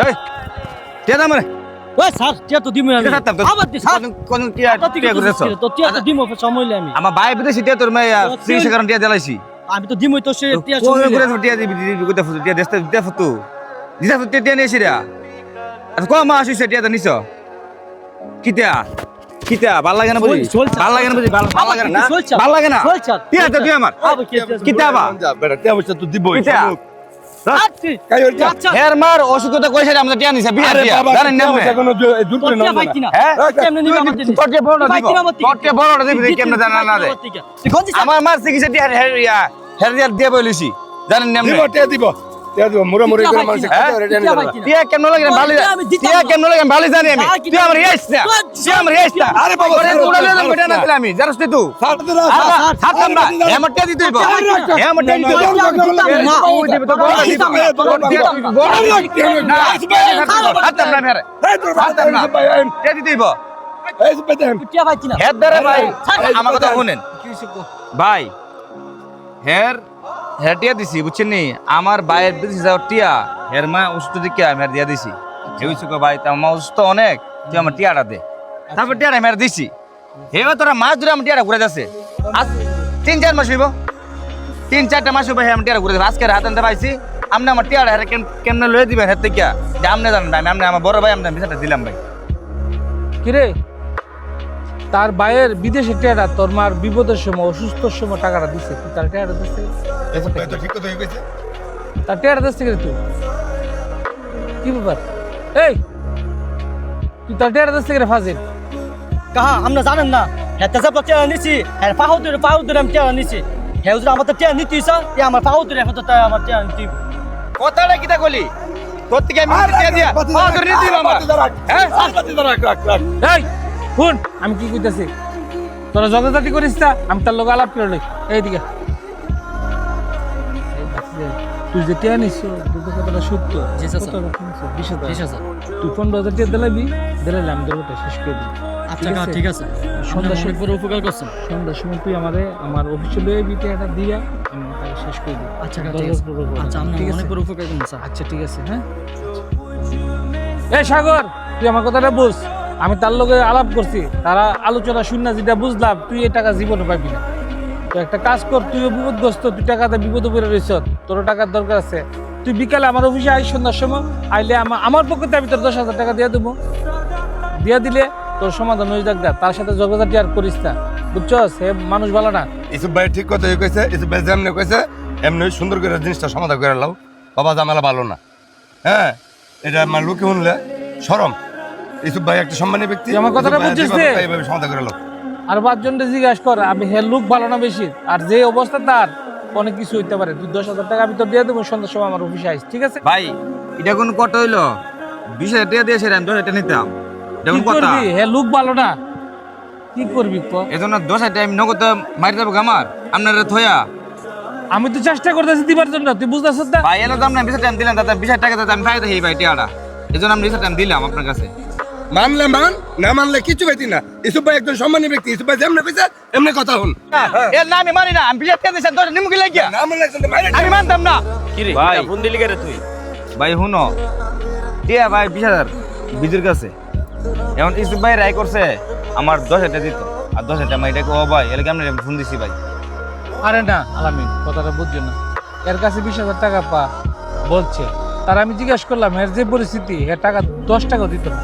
এই টিয়া দাম রে ওই স্যার টিয়া তো দিমু আমি আবার দি স্যার কোন টিয়া টিয়া করেছ তো টিয়া তো দিমু সময় আমি আমার ভাই বিদেশি টিয়া তোর মেয়ে চিকিৎসা কারণ টিয়া দিলাইছি আমি তো দিমু তো সে টিয়া কোন সময় করে টিয়া দিবি দিবি কইতা ফুটু টিয়া দেস্তা দিতে ফুটু দিতে ফুটু টিয়া নিয়েছি রে আর কম মাস হইছে টিয়া তো নিছ কিতা কিতা ভাল লাগে না বুঝি ভাল লাগে না বুঝি ভাল লাগে না ভাল লাগে না টিয়া তো তুই আমার কিতা বা বেটা টিয়া পয়সা তো দিবই কিতা কাই হইছে হের মার অসুখতা কইছে আমরা টিয়া নিছে বিয়া আরে দিয়া বাবা জানেন না পয়সা কোনো জোর করে টিয়া নাও ভাই না কিনা হ্যাঁ কেমনে নিবা আমাদের তোরটে বড়টা দিব তোরটে বড়টা দিবি কেমনে জানা না দে আমার মার চিকিৎসা টিয়া হের দিয়া দিয়া বলিছি জানেন না দিব টিয়া দিব মুরা মুরি করে মানুষ হ্যাঁ? খাতে রেডি না টিয়া কেমনে লাগে ভালো টিয়া কেমনে লাগে ভালো জানি আমি তুই আমার ইয়াস না তুই আমার ইয়াস না আরে বাবা, তোরে তুলা লইলাম বেটা না দিলাম আমি জানিস তুই সাথে না থাকতাম না আমার টিয়া দিতে হইব আমার টিয়া দিতে হইব তুই দিবি তো বড় দিবি না থাকতাম না মেরে থাকতাম না টিয়া দিতে হইব এই বেদেন টিয়া ভাই কিনা হের ধরে ভাই আমার কথা শুনেন ভাই হের হের টিয়া দিছি বুঝছেন নি আমার ভাইয়ের বিদেশে যাওয়ার টিয়া হের মা অসুস্থ দিকে আমি হের দিয়া দিছি হেউছি কো ভাই তা মা অসুস্থ অনেক তুই আমার টিয়াটা দে তারপর টিয়াটা আমি হের দিছি হেবা তোরা মাস ধরে আমার টিয়াটা ঘুরে যাচ্ছে আজ 3-4 মাস হইব 3-4টা মাস হইব আমি টিয়াটা ঘুরে যাবো আজকে রাত আনতে পাইছি আপনি আমার টিয়াটা হের কেমনে লয়ে দিবেন হের থেকে যে আপনি জানেন ভাই আমি আমার বড় ভাই আমি বিষয়টা দিলাম ভাই কিরে তার ভাইয়ের বিদেশে টেরা তোর মার বিপদের সময় অসুস্থর সময় টাকাটা দিছে তুই তার টেরাটা দিচ্ছে এই তো ঠিক কথা কইছে তার টেরাটা দিচ্ছে কিরে তুই কি ব্যাপার এই তুই তার টেরাটা দিচ্ছে কিরে ফাজিল কাহা আমরা জানেন না হেতে যাব টিয়া নিছি হ্যাঁ পাহুদুর আমি টিয়া নিছি হেউজরা আমাদের টিয়া নিতিস এ আমার পাহুদুর এখন তো আমার টিয়া নিতি কথাটা কিটা কলি তোর থেকে আমি টিয়া দিয়া পা ধরে দিলাম আমার হ্যাঁ এই শুন আমি কি কইতাছি তোরা জগাজাতি করিস না আমি তার লোক আলাপ করে লই এইদিকে তুই যে টিয়া নিস তুই তো কথাটা সত্য জি স্যার। 20,000 তুই 15,000 টিয়া দিলাম আমি তোর শেষ করে দিই আচ্ছা কাহা ঠিক আছে সন্ধ্যা অনেক বড় উপকার করছেন সন্ধ্যার সময় তুই আমার অফিসে লয়ে বিটে এটা দিয়া আমি তাকে শেষ করে দিই আচ্ছা কাহা ঠিক আছে আচ্ছা আমরা ঠিক আছে? অনেক বড় উপকার করুন স্যার আচ্ছা ঠিক আছে হ্যাঁ এই সাগর তুই আমার কথাটা বুঝ আমি তার লগে আলাপ করছি তারা আলোচনা শুননা যেটা বুঝলাম তুই এই টাকা জীবনে পাবি না তো একটা কাজ কর তুইও বিপদগ্রস্ত তুই টাকাতে বিপদে পড়ে রয়েছ তোর টাকার দরকার আছে তুই বিকালে আমার অফিসে আই সন্ধ্যার সময় আইলে আমার পক্ষে আমি তোর 10,000 টাকা দিয়ে দেবো দিয়ে দিলে তোর সমাধান হয়ে যাক তার সাথে জগজাটি আর করিস না বুঝছস হে মানুষ ভালো না ইসুফ ভাই ঠিক কথা কইছে ইসুফ ভাই যেমনি কইছে এমনি সুন্দর করে জিনিসটা সমাধান করে লাও বাবা জামালা ভালো না হ্যাঁ এটা আমার লোকে শুনলে শরম ইসুফ ভাই একটা সম্মানী ব্যক্তি তুই আমার কথাটা ইসুফ ভাই বুঝছিস যেভাবে রে? পায় এইভাবে সমাধান করে লাও আর 5 জনকে জিজ্ঞাসা কর আমি হে লোক ভালো না বেশি আর যে অবস্থা তার অনেক কিছু হইতে পারে তুই 10,000 টাকা আমি তোর দিয়ে দেবো সন্ধ্যার সময় আমার অফিসে আইস ঠিক আছে ভাই এটা কোন কথা হইলো 20,000 টাকা দিয়েছে আমি 10,000 টাকা নিতাম এটা কি কোন কথা করবি হে লোক ভালো না কি করবি ক এজন্য 10,000 টাকা আমি নগদ মারি দেবো আমার আপনারা থয়া আমি তো চেষ্টা করতেছি দিবার জন্য তুই বুঝতেছিস না ভাই এলো দাম না 20,000 টাকা দিলাম দাদা 20,000 টাকা দাদা আমি পাই দেই ভাই টিয়াটা এজন্য আমি 20,000 টাকা দিলাম আপনার কাছে মানলে মান না মানলে কিছু পাইতি না ইসুফ ভাই একজন সম্মানী ব্যক্তি ইসুফ ভাই যেমনি কইছে এমনি কথা হন এর না আমি মানি না আমি 20,000 টাকা দিয়েছি 10 নিমুকি লাগিয়া না মানলে একজন মাইরে আমি মানতাম না কি রে ভাই। ফোন দিলি কেরে তুই ভাই হুনো টিয়া ভাই 20,000 বিজুর কাছে এখন ইসুফ ভাই রায় করছে আমার 10,000 টাকা দিত আর 10,000 টাকা আমি এটাকে ও ভাই এর কেমন ফোন দিছি ভাই আরে না আলামিন কথাটা বুঝছো না এর কাছে 20,000 টাকা পা বলছে তার আমি জিজ্ঞাসা করলাম এর যে পরিস্থিতি এর টাকা 10 টাকা দিত না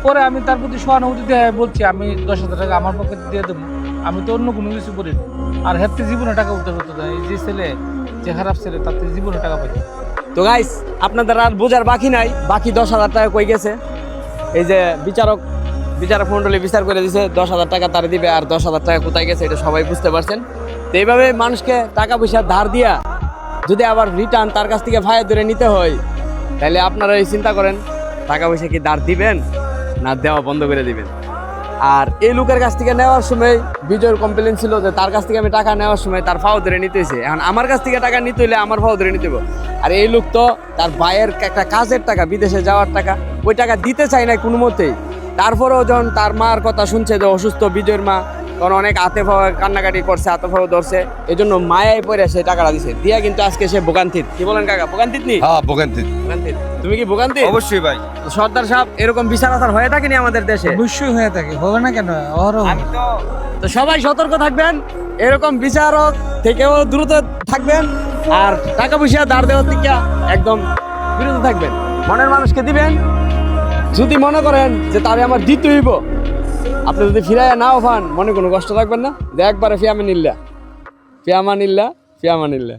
পরে আমি তার প্রতি সহানুভূতি দিয়ে বলছি আমি 10,000 টাকা আমার পক্ষে দিয়ে দেবো আমি তো অন্য কোনো কিছু করি না। আর হেফতে জীবনে টাকা উঠতে হতো না এই যে ছেলে যে খারাপ ছেলে তাতে জীবনে টাকা পাইতো তো গাইস আপনাদের আর বোঝার বাকি নাই বাকি 10,000 টাকা কই গেছে এই যে বিচারক মণ্ডলী বিচার করে দিছে 10,000 টাকা তার দিবে আর 10,000 টাকা কোথায় গেছে এটা সবাই বুঝতে পারছেন তো এইভাবে মানুষকে টাকা পয়সা ধার দিয়া যদি আবার রিটার্ন তার কাছ থেকে ভাই ধরে নিতে হয় তাহলে আপনারা এই চিন্তা করেন টাকা পয়সা কি ধার দিবেন না দেওয়া বন্ধ করে দিবেন আর এই লোকের কাছ থেকে নেওয়ার সময় বিজয়ের কমপ্লেন ছিল যে তার কাছ থেকে আমি টাকা নেওয়ার সময় তার ফাও ধরে নিতে হয়েছে এখন আমার কাছ থেকে টাকা নিতে হলে আমার ফাও ধরে নিতে হবে আর এই লোক তো তার ভাইয়ের একটা কাজের টাকা বিদেশে যাওয়ার টাকা ওই টাকা দিতে চায় না কোনো মতেই তারপরেও যখন তার মার কথা শুনছে যে অসুস্থ বিজয়ের মা কারণ অনেক আতেফাও কান্নাকাটি করছে, আতেফাও ধরছে, এই জন্য মায়ায় পড়ে সে টাকাটা দিছে দিয়া, কিন্তু আজকে সে ভোগান্তিত। কি বলেন কাকা, ভোগান্তিত নি? হ্যাঁ ভোগান্তি। ভোগান্তিত। তুমি কি ভোগান্তি? অবশ্যই ভাই। সর্দার সাহেব, এরকম বিচার আচার হয়ে থাকেনি আমাদের দেশে? অবশ্যই হয়ে থাকে, হবে না কেন? আমি তো তো সবাই সতর্ক থাকবেন, এরকম বিচারক থেকেও দ্রুত থাকবেন, আর টাকা পয়সা ধার দেওয়ার থেকে একদম বিরত থাকবেন। মনের মানুষকে দিবেন, যদি মনে করেন যে তারে আমার দিতে হইব, আপনি যদি ফিরাইয়া নাও পান, মনে কোনো কষ্ট রাখবেন না, যে একবারে ফিয়ামানিল্লাহ, ফিয়ামানিল্লাহ, ফিয়ামানিল্লাহ।